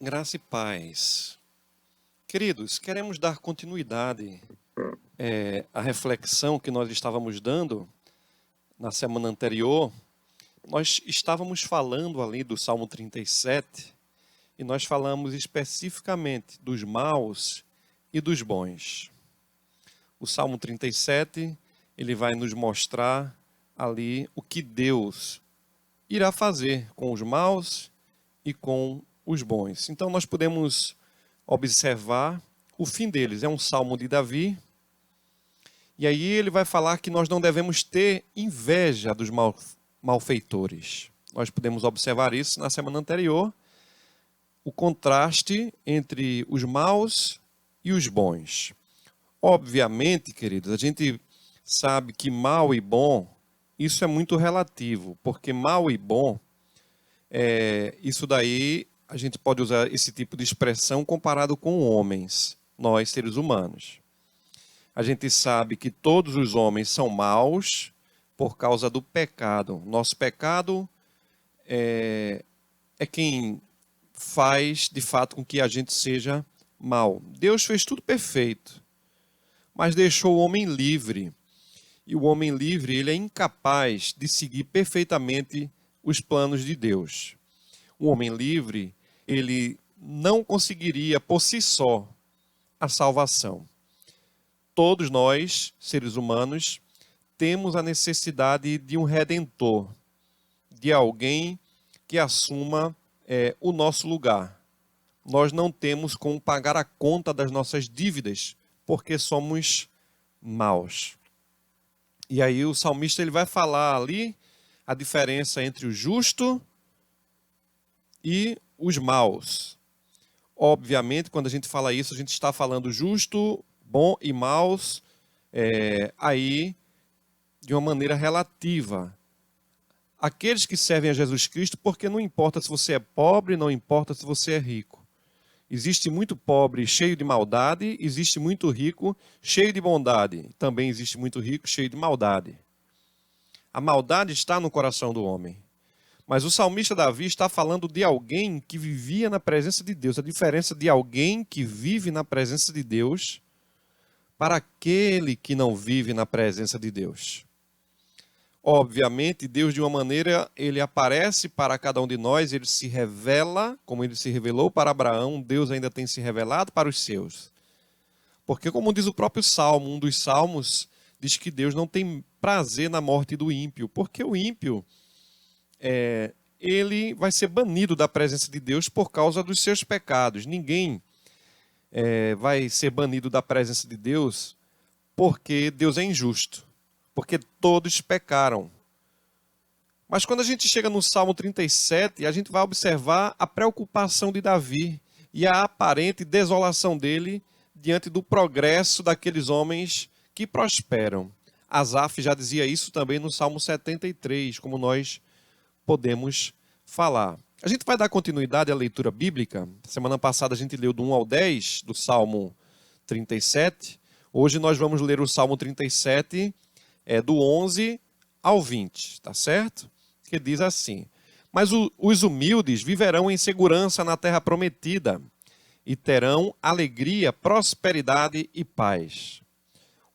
Graça e paz. Queridos, queremos dar continuidade à reflexão que nós estávamos dando na semana anterior. Nós estávamos falando ali do Salmo 37 e nós falamos especificamente dos maus e dos bons. O Salmo 37, ele vai nos mostrar ali o que Deus irá fazer com os maus e com os bons. Então nós podemos observar o fim deles. É um salmo de Davi. E aí ele vai falar que nós não devemos ter inveja dos malfeitores. Nós podemos observar isso na semana anterior, o contraste entre os maus e os bons. Obviamente, queridos, a gente sabe que mal e bom, isso é muito relativo, porque mal e bom, isso daí a gente pode usar esse tipo de expressão comparado com homens, nós seres humanos. A gente sabe que todos os homens são maus por causa do pecado. Nosso pecado é quem faz, de fato, com que a gente seja mau. Deus fez tudo perfeito, mas deixou o homem livre. E o homem livre, ele é incapaz de seguir perfeitamente os planos de Deus. O homem livre, ele não conseguiria por si só a salvação. Todos nós, seres humanos, temos a necessidade de um redentor, de alguém que assuma o nosso lugar. Nós não temos como pagar a conta das nossas dívidas, porque somos maus. E aí o salmista ele vai falar ali a diferença entre o justo e os maus. Obviamente, quando a gente fala isso, a gente está falando justo, bom e maus, aí de uma maneira relativa. Aqueles que servem a Jesus Cristo, porque não importa se você é pobre, não importa se você é rico. Existe muito pobre cheio de maldade, existe muito rico cheio de bondade. Também existe muito rico cheio de maldade. A maldade está no coração do homem. Mas o salmista Davi está falando de alguém que vivia na presença de Deus. A diferença de alguém que vive na presença de Deus para aquele que não vive na presença de Deus. Obviamente, Deus de uma maneira, ele aparece para cada um de nós, ele se revela, como ele se revelou para Abraão, Deus ainda tem se revelado para os seus. Porque como diz o próprio Salmo, um dos salmos, diz que Deus não tem prazer na morte do ímpio, porque o ímpio ele vai ser banido da presença de Deus por causa dos seus pecados. Ninguém vai ser banido da presença de Deus porque Deus é injusto, porque todos pecaram. Mas quando a gente chega no Salmo 37, a gente vai observar a preocupação de Davi e a aparente desolação dele diante do progresso daqueles homens que prosperam. Asaf já dizia isso também no Salmo 73, como nós podemos falar. A gente vai dar continuidade à leitura bíblica. Semana passada a gente leu do 1 ao 10 do Salmo 37. Hoje nós vamos ler o Salmo 37, do 11 ao 20, tá certo? Que diz assim: Mas os humildes viverão em segurança na terra prometida e terão alegria, prosperidade e paz.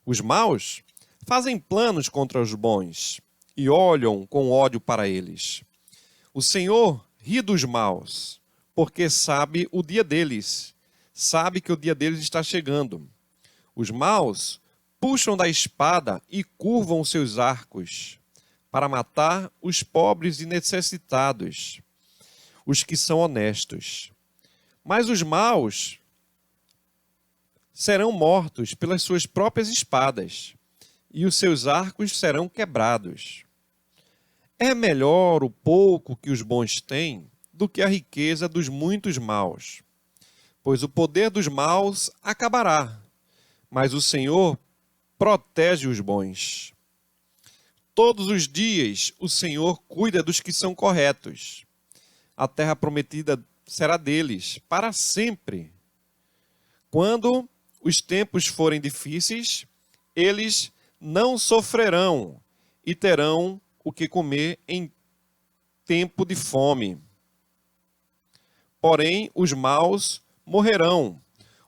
Os maus fazem planos contra os bons e olham com ódio para eles. O Senhor ri dos maus, porque sabe o dia deles, sabe que o dia deles está chegando. Os maus puxam da espada e curvam os seus arcos para matar os pobres e necessitados, os que são honestos. Mas os maus serão mortos pelas suas próprias espadas, e os seus arcos serão quebrados. É melhor o pouco que os bons têm do que a riqueza dos muitos maus, pois o poder dos maus acabará, mas o Senhor protege os bons. Todos os dias o Senhor cuida dos que são corretos. A terra prometida será deles para sempre. Quando os tempos forem difíceis, eles não sofrerão e terão o que comer em tempo de fome. porém os maus morrerão.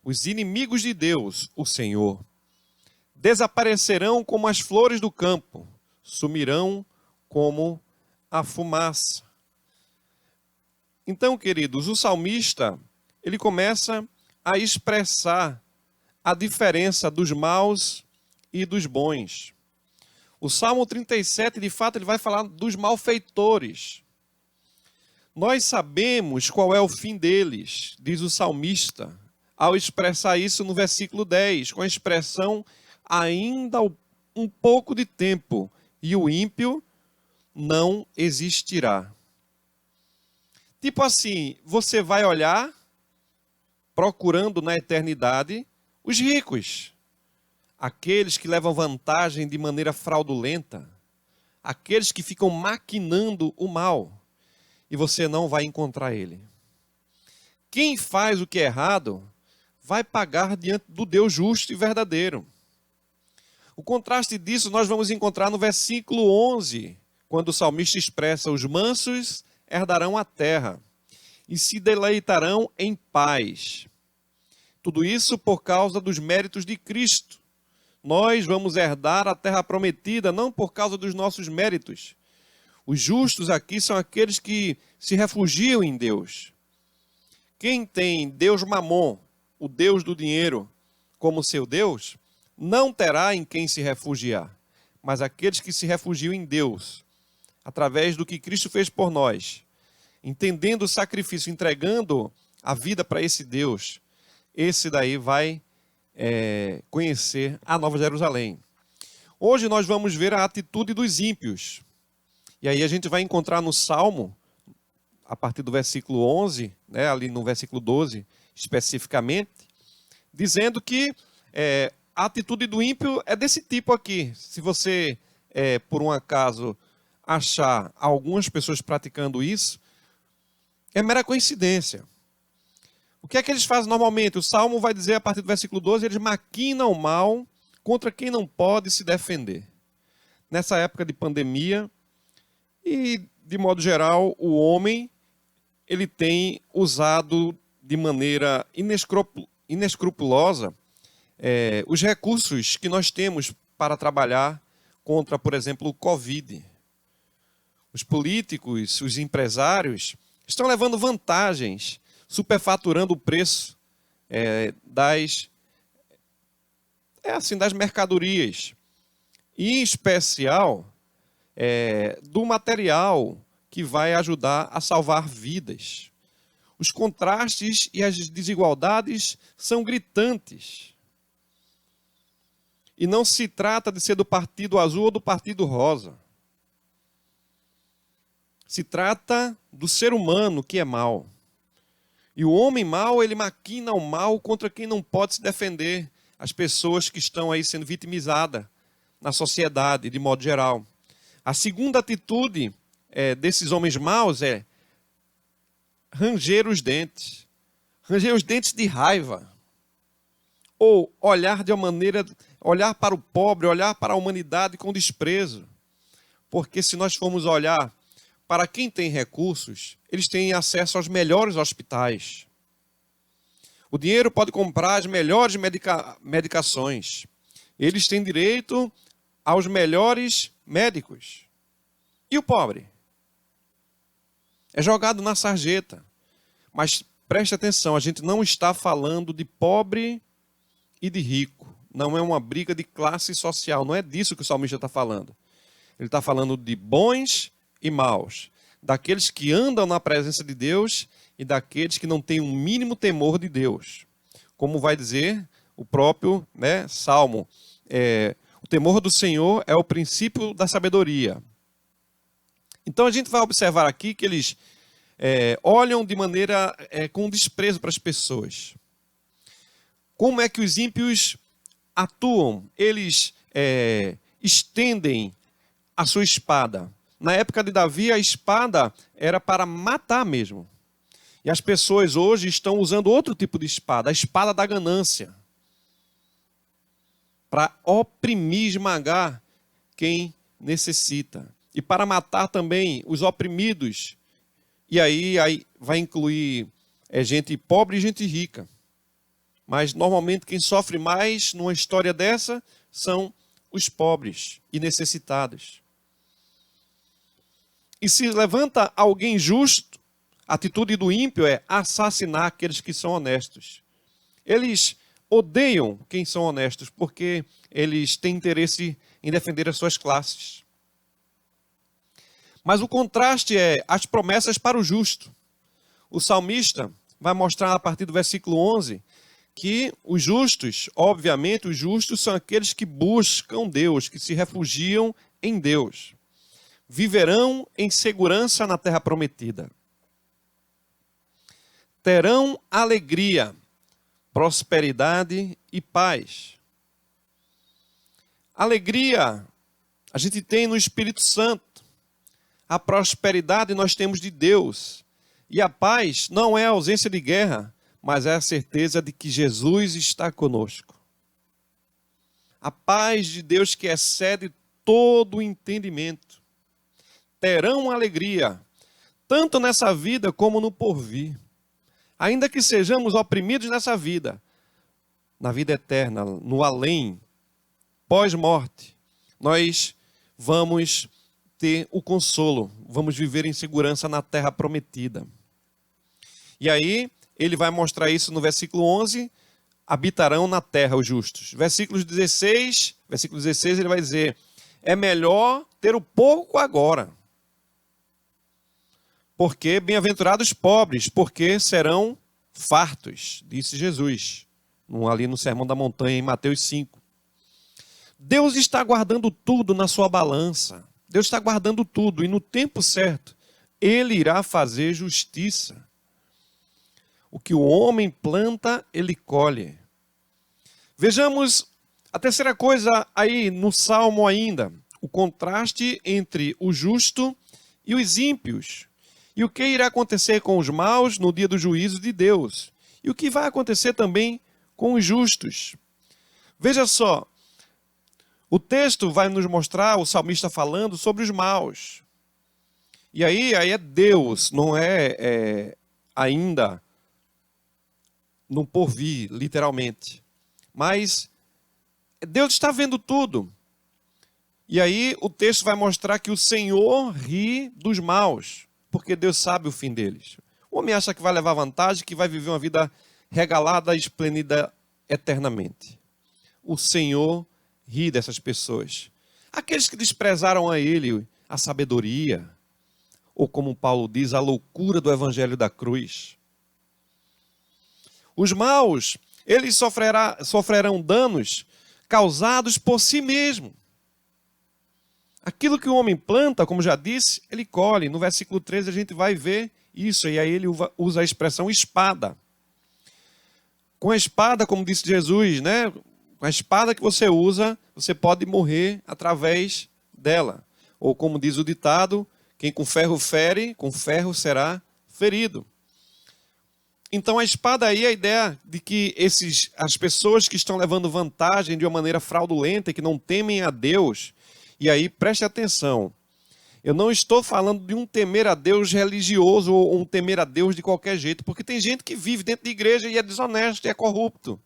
Os inimigos de Deus, o Senhor, desaparecerão como as flores do campo, sumirão como a fumaça. Então, queridos, o salmista, ele começa a expressar a diferença dos maus e dos bons. O Salmo 37, de fato, ele vai falar dos malfeitores. Nós sabemos qual é o fim deles, diz o salmista, ao expressar isso no versículo 10, com a expressão ainda um pouco de tempo, e o ímpio não existirá. Tipo assim, você vai olhar, procurando na eternidade, os ricos, aqueles que levam vantagem de maneira fraudulenta, aqueles que ficam maquinando o mal, e você não vai encontrar ele. Quem faz o que é errado, vai pagar diante do Deus justo e verdadeiro. O contraste disso nós vamos encontrar no versículo 11, quando o salmista expressa: os mansos herdarão a terra e se deleitarão em paz. Tudo isso por causa dos méritos de Cristo. Nós vamos herdar a terra prometida, não por causa dos nossos méritos. Os justos aqui são aqueles que se refugiam em Deus. Quem tem Deus Mamon, o Deus do dinheiro, como seu Deus, não terá em quem se refugiar. Mas aqueles que se refugiam em Deus, através do que Cristo fez por nós, entendendo o sacrifício, entregando a vida para esse Deus, esse daí vai conhecer a Nova Jerusalém. Hoje nós vamos ver a atitude dos ímpios. E aí a gente vai encontrar no Salmo, a partir do versículo 11, ali no versículo 12 especificamente, dizendo que a atitude do ímpio é desse tipo aqui. Se você, por um acaso, achar algumas pessoas praticando isso, é mera coincidência. O que é que eles fazem normalmente? O Salmo vai dizer, a partir do versículo 12, eles maquinam o mal contra quem não pode se defender. Nessa época de pandemia, e de modo geral, o homem ele tem usado de maneira inescrupulosa os recursos que nós temos para trabalhar contra, por exemplo, o Covid. Os políticos, os empresários estão levando vantagens, superfaturando o preço das mercadorias. E, em especial, do material que vai ajudar a salvar vidas. Os contrastes e as desigualdades são gritantes. E não se trata de ser do partido azul ou do partido rosa. Se trata do ser humano que é mau. E o homem mau, ele maquina o mal contra quem não pode se defender. As pessoas que estão aí sendo vitimizadas na sociedade, de modo geral. A segunda atitude desses homens maus é ranger os dentes. Ranger os dentes de raiva. Ou olhar olhar para o pobre, olhar para a humanidade com desprezo. Porque se nós formos olhar para quem tem recursos, eles têm acesso aos melhores hospitais. O dinheiro pode comprar as melhores medicações. Eles têm direito aos melhores médicos. E o pobre? É jogado na sarjeta. Mas preste atenção, a gente não está falando de pobre e de rico. Não é uma briga de classe social. Não é disso que o salmista está falando. Ele está falando de bons e maus. Daqueles que andam na presença de Deus e daqueles que não têm um mínimo temor de Deus. Como vai dizer o próprio Salmo. O temor do Senhor é o princípio da sabedoria. Então a gente vai observar aqui que eles olham de maneira com desprezo para as pessoas. Como é que os ímpios atuam? Eles estendem a sua espada. Na época de Davi, a espada era para matar mesmo. E as pessoas hoje estão usando outro tipo de espada, a espada da ganância. Para oprimir, esmagar quem necessita. E para matar também os oprimidos. E aí vai incluir é gente pobre e gente rica. Mas, normalmente, quem sofre mais numa história dessa são os pobres e necessitados. E se levanta alguém justo, a atitude do ímpio é assassinar aqueles que são honestos. Eles odeiam quem são honestos, porque eles têm interesse em defender as suas classes. Mas o contraste é as promessas para o justo. O salmista vai mostrar a partir do versículo 11 que os justos, obviamente, os justos são aqueles que buscam Deus, que se refugiam em Deus. Viverão em segurança na terra prometida. Terão alegria, prosperidade e paz. Alegria a gente tem no Espírito Santo. A prosperidade nós temos de Deus. E a paz não é a ausência de guerra, mas é a certeza de que Jesus está conosco. A paz de Deus que excede todo o entendimento. Terão alegria, tanto nessa vida como no porvir. Ainda que sejamos oprimidos nessa vida, na vida eterna, no além, pós-morte, nós vamos ter o consolo, vamos viver em segurança na terra prometida. E aí, ele vai mostrar isso no versículo 11, habitarão na terra os justos. Versículo 16, ele vai dizer, é melhor ter o pouco agora, porque bem-aventurados pobres, porque serão fartos, disse Jesus, ali no Sermão da Montanha, em Mateus 5. Deus está guardando tudo na sua balança. Deus está guardando tudo e no tempo certo, Ele irá fazer justiça. O que o homem planta, ele colhe. Vejamos a terceira coisa aí no Salmo ainda, o contraste entre o justo e os ímpios. E o que irá acontecer com os maus no dia do juízo de Deus. E o que vai acontecer também com os justos. Veja só. O texto vai nos mostrar o salmista falando sobre os maus. E aí é Deus, não é ainda no porvir, literalmente. Mas Deus está vendo tudo. E aí o texto vai mostrar que o Senhor ri dos maus, porque Deus sabe o fim deles. O homem acha que vai levar vantagem, que vai viver uma vida regalada, esplêndida eternamente. O Senhor ri dessas pessoas. Aqueles que desprezaram a Ele a sabedoria, ou como Paulo diz, a loucura do evangelho da cruz. Os maus, eles sofrerão danos causados por si mesmo. Aquilo que o homem planta, como já disse, ele colhe. No versículo 13 a gente vai ver isso, e aí ele usa a expressão espada. Com a espada, como disse Jesus, né? Com a espada que você usa, você pode morrer através dela. Ou como diz o ditado, quem com ferro fere, com ferro será ferido. Então a espada aí é a ideia de que as pessoas que estão levando vantagem de uma maneira fraudulenta e que não temem a Deus, e aí preste atenção, eu não estou falando de um temer a Deus religioso ou um temer a Deus de qualquer jeito, porque tem gente que vive dentro de igreja e é desonesto e é corrupto.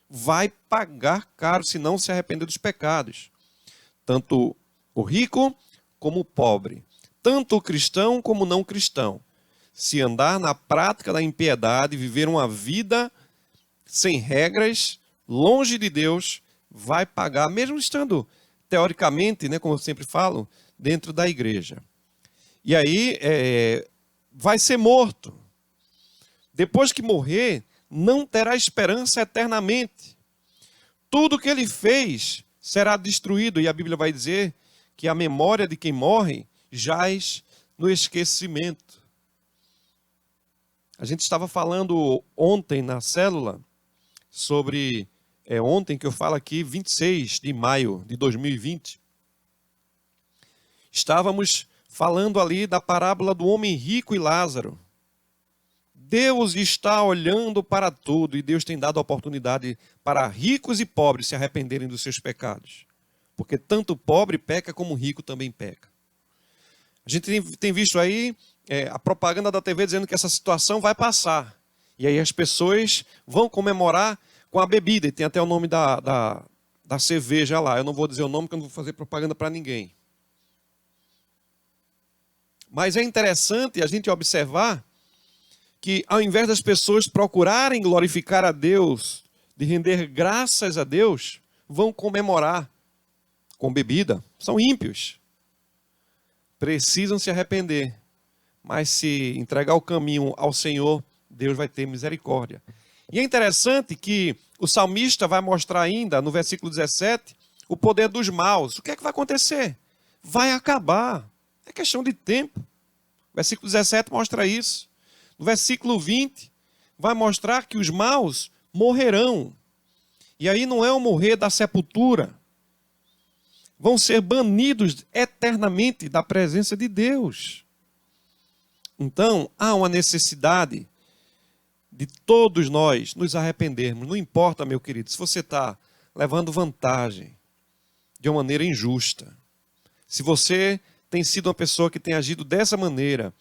Vai pagar caro se não se arrepender dos pecados. Tanto o rico como o pobre. Tanto o cristão como o não cristão. Se andar na prática da impiedade, viver uma vida sem regras, longe de Deus, vai pagar, mesmo estando teoricamente, né, como eu sempre falo, dentro da igreja. E aí vai ser morto. Depois que morrer, não terá esperança eternamente. Tudo que ele fez será destruído, e a Bíblia vai dizer que a memória de quem morre jaz no esquecimento. A gente estava falando ontem na célula sobre, ontem que eu falo aqui, 26 de maio de 2020. Estávamos falando ali da parábola do homem rico e Lázaro. Deus está olhando para tudo e Deus tem dado a oportunidade para ricos e pobres se arrependerem dos seus pecados. Porque tanto o pobre peca como o rico também peca. A gente tem visto aí a propaganda da TV dizendo que essa situação vai passar. E aí as pessoas vão comemorar com a bebida, e tem até o nome da cerveja lá. Eu não vou dizer o nome, porque eu não vou fazer propaganda para ninguém. Mas é interessante a gente observar que, ao invés das pessoas procurarem glorificar a Deus, de render graças a Deus, vão comemorar com bebida. São ímpios. Precisam se arrepender. Mas se entregar o caminho ao Senhor, Deus vai ter misericórdia. E é interessante que o salmista vai mostrar ainda, no versículo 17, o poder dos maus. O que é que vai acontecer? Vai acabar. É questão de tempo. O versículo 17 mostra isso. No versículo 20, vai mostrar que os maus morrerão. E aí não é o morrer da sepultura. Vão ser banidos eternamente da presença de Deus. Então, há uma necessidade de todos nós nos arrependermos. Não importa, meu querido, se você está levando vantagem de uma maneira injusta. Se você tem sido uma pessoa que tem agido dessa maneira,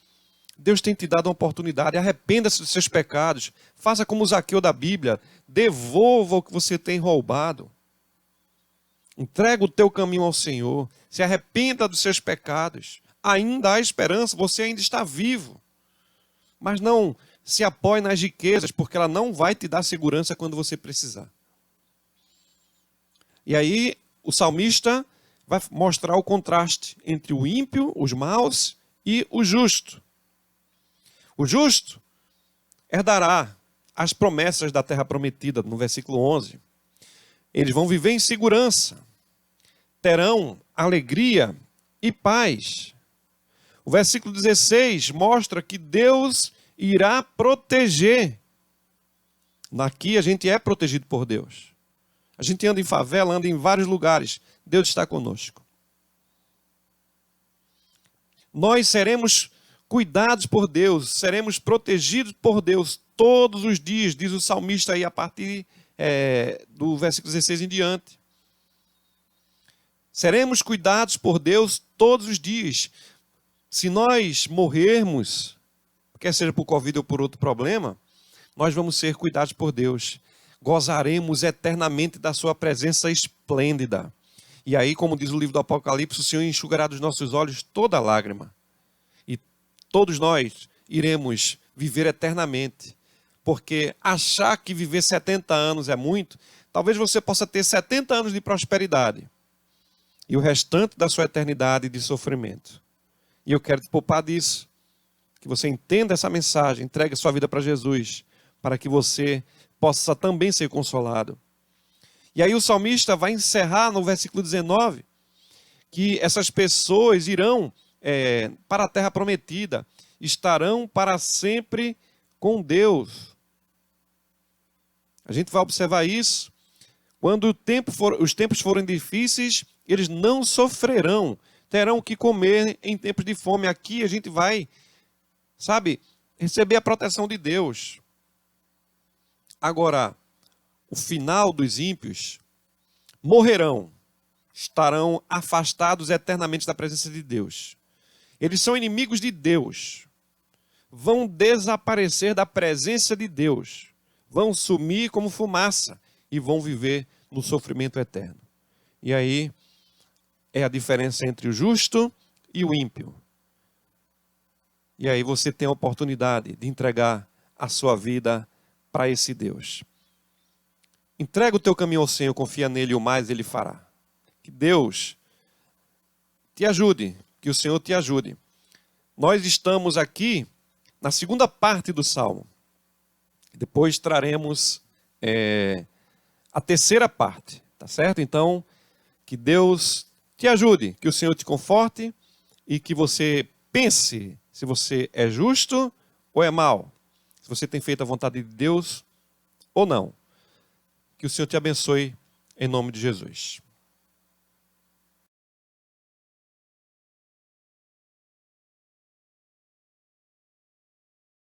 Deus tem te dado uma oportunidade. Arrependa-se dos seus pecados. Faça como o Zaqueu da Bíblia. Devolva o que você tem roubado. Entrega o teu caminho ao Senhor. Se arrependa dos seus pecados. Ainda há esperança, você ainda está vivo. Mas não se apoie nas riquezas, porque ela não vai te dar segurança quando você precisar. E aí o salmista vai mostrar o contraste entre o ímpio, os maus, e o justo. O justo herdará as promessas da terra prometida, no versículo 11. Eles vão viver em segurança, terão alegria e paz. O versículo 16 mostra que Deus irá proteger. Aqui a gente é protegido por Deus. A gente anda em favela, anda em vários lugares. Deus está conosco. Nós seremos cuidados por Deus, seremos protegidos por Deus todos os dias, diz o salmista aí a partir do versículo 16 em diante. Seremos cuidados por Deus todos os dias. Se nós morrermos, quer seja por Covid ou por outro problema, nós vamos ser cuidados por Deus. Gozaremos eternamente da sua presença esplêndida. E aí, como diz o livro do Apocalipse, o Senhor enxugará dos nossos olhos toda lágrima. E todos nós iremos viver eternamente. Porque achar que viver 70 anos é muito, talvez você possa ter 70 anos de prosperidade. E o restante da sua eternidade de sofrimento. E eu quero te poupar disso. Que você entenda essa mensagem, entregue a sua vida para Jesus, para que você possa também ser consolado. E aí o salmista vai encerrar no versículo 19, que essas pessoas irão para a terra prometida, estarão para sempre com Deus. A gente vai observar isso. Quando os tempos forem difíceis, eles não sofrerão, terão o que comer em tempos de fome. Aqui a gente vai, receber a proteção de Deus. Agora, o final dos ímpios morrerão, estarão afastados eternamente da presença de Deus. Eles são inimigos de Deus, vão desaparecer da presença de Deus, vão sumir como fumaça e vão viver no sofrimento eterno. E aí é a diferença entre o justo e o ímpio. E aí você tem a oportunidade de entregar a sua vida para esse Deus. Entrega o teu caminho ao Senhor, confia nele e o mais ele fará. Que Deus te ajude, que o Senhor te ajude. Nós estamos aqui na segunda parte do Salmo. Depois traremos a terceira parte, tá certo? Então, que Deus te ajude, que o Senhor te conforte e que você pense se você é justo ou é mau. Se você tem feito a vontade de Deus ou não. Que o Senhor te abençoe em nome de Jesus.